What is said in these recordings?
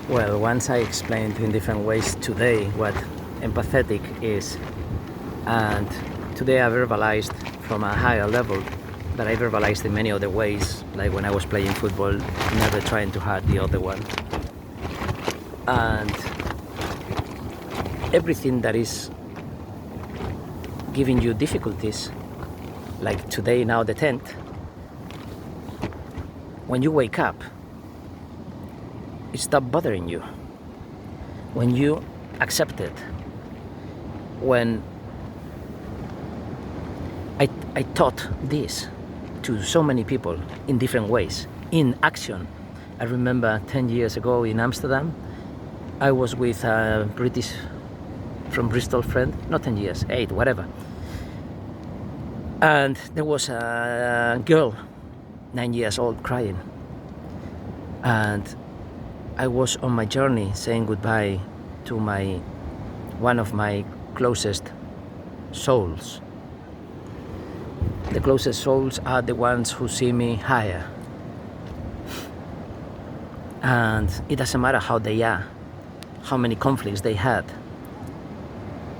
Well, once I explained in different ways today what empathetic is, and today I verbalized from a higher level, but I verbalized in many other ways, like when I was playing football, never trying to hurt the other one. And everything that is giving you difficulties, like today, now the 10th, when you wake up, it stops bothering you. When you accept it, when I taught this to so many people in different ways, in action. I remember 10 years ago in Amsterdam, I was with a British from Bristol friend, not 10 years, 8, whatever. And there was a girl, 9 years old, crying. And I was on my journey saying goodbye to one of my closest souls. The closest souls are the ones who see me higher. And it doesn't matter how they are, how many conflicts they had,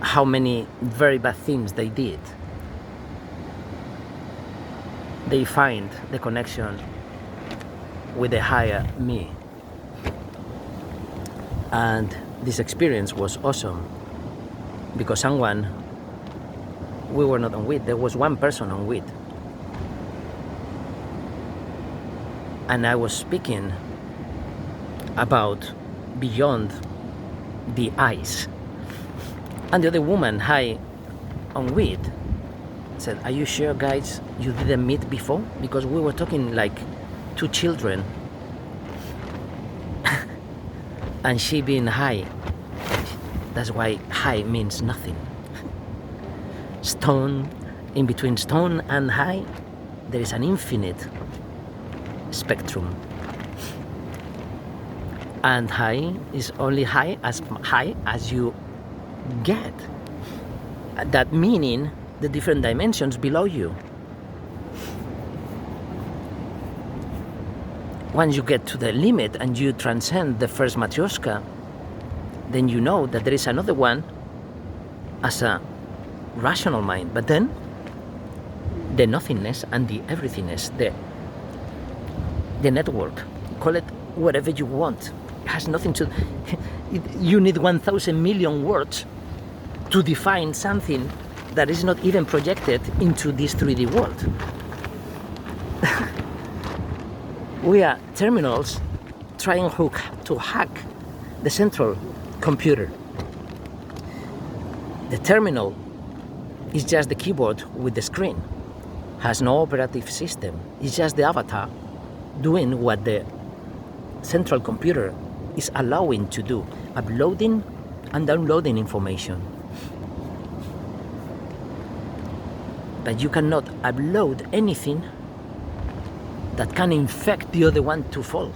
how many very bad things they did. They find the connection with the higher me. And this experience was awesome because we were not on with, there was one person on with. And I was speaking about beyond the eyes. And the other woman high on with said, "Are you sure, guys, you didn't meet before? Because we were talking like two children." And she being high, that's why high means nothing. Stone, in between stone and high, there is an infinite spectrum. And high is only high as you get. That meaning the different dimensions below you. Once you get to the limit and you transcend the first Matrioshka, then you know that there is another one as a rational mind, but then the nothingness and the everythingness, the network, call it whatever you want. It has nothing to, you need 1,000 million words to define something that is not even projected into this 3D world. We are terminals trying to hack the central computer. The terminal is just the keyboard with the screen, has no operative system. It's just the avatar doing what the central computer is allowing to do, uploading and downloading information. But you cannot upload anything that can infect the other one to fall.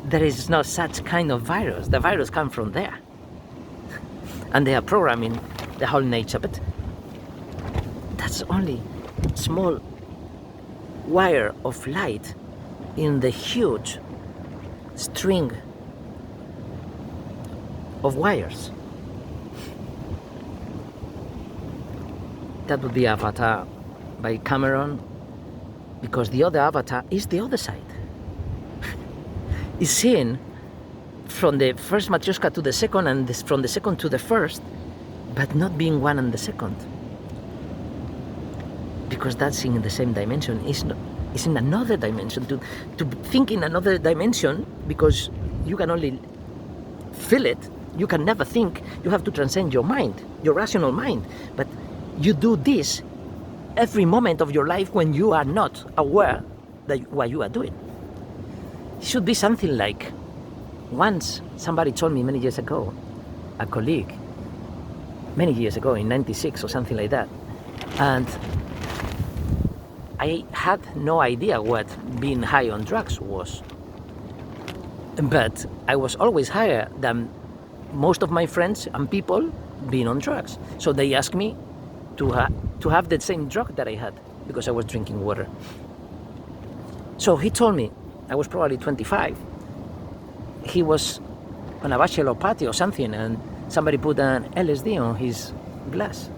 There is no such kind of virus. The virus comes from there. And they are programming the whole nature, but that's only small wire of light in the huge string of wires. That would be Avatar by Cameron, because the other avatar is the other side. Is seen from the first Matrioshka to the second, and from the second to the first, but not being one and the second. Because that's in the same dimension, is in another dimension. To think in another dimension, because you can only feel it, you can never think, you have to transcend your mind, your rational mind. But you do this every moment of your life when you are not aware that what you are doing. It should be something like, once somebody told me many years ago, a colleague, many years ago in 96 or something like that, and I had no idea what being high on drugs was. But I was always higher than most of my friends and people being on drugs. So they asked me to have the same drug that I had, because I was drinking water. So he told me, I was probably 25, he was on a bachelor party or something, and somebody put an LSD on his glass.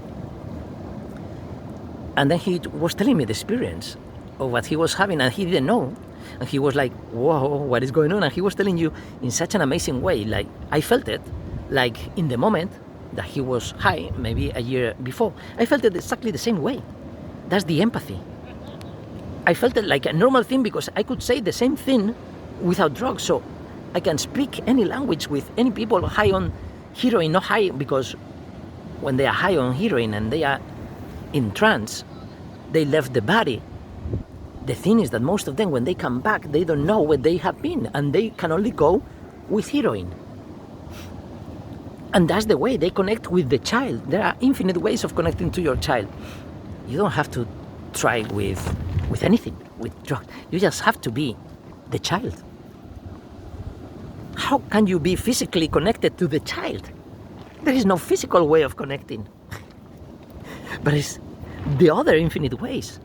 And then he was telling me the experience of what he was having, and he didn't know. And he was like, whoa, what is going on? And he was telling you in such an amazing way. Like, I felt it, like in the moment that he was high, maybe a year before. I felt it exactly the same way. That's the empathy. I felt it like a normal thing because I could say the same thing without drugs. So I can speak any language with any people high on heroin, not high, because when they are high on heroin and they are in trance, they left the body. The thing is that most of them, when they come back, they don't know where they have been, and they can only go with heroin. And that's the way they connect with the child. There are infinite ways of connecting to your child. You don't have to try with anything, with drugs. You just have to be the child. How can you be physically connected to the child? There is no physical way of connecting. But it's the other infinite ways.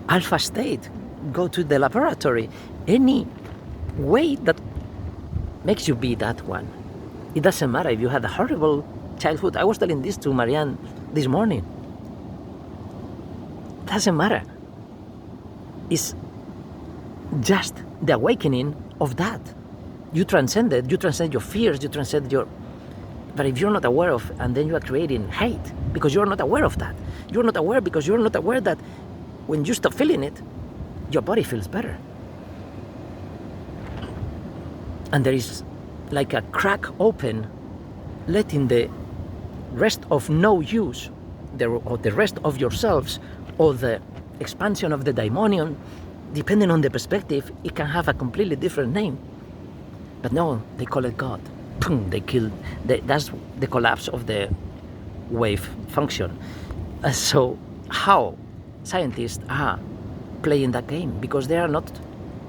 Alpha state, go to the laboratory, any way that makes you be that one. It doesn't matter if you had a horrible childhood. I was telling this to Marianne this morning. It doesn't matter. It's just the awakening of that. You transcend it, you transcend your fears, you transcend your... But if you're not aware of, and then you are creating hate, because you're not aware of that. You're not aware because you're not aware that when you stop feeling it, your body feels better. And there is like a crack open, letting the rest of no use, or the rest of yourselves, or the expansion of the daimonion, depending on the perspective, it can have a completely different name. But no, they call it God. Boom, they kill. That's the collapse of the wave function. So how scientists are playing that game? Because they are not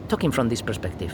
talking from this perspective.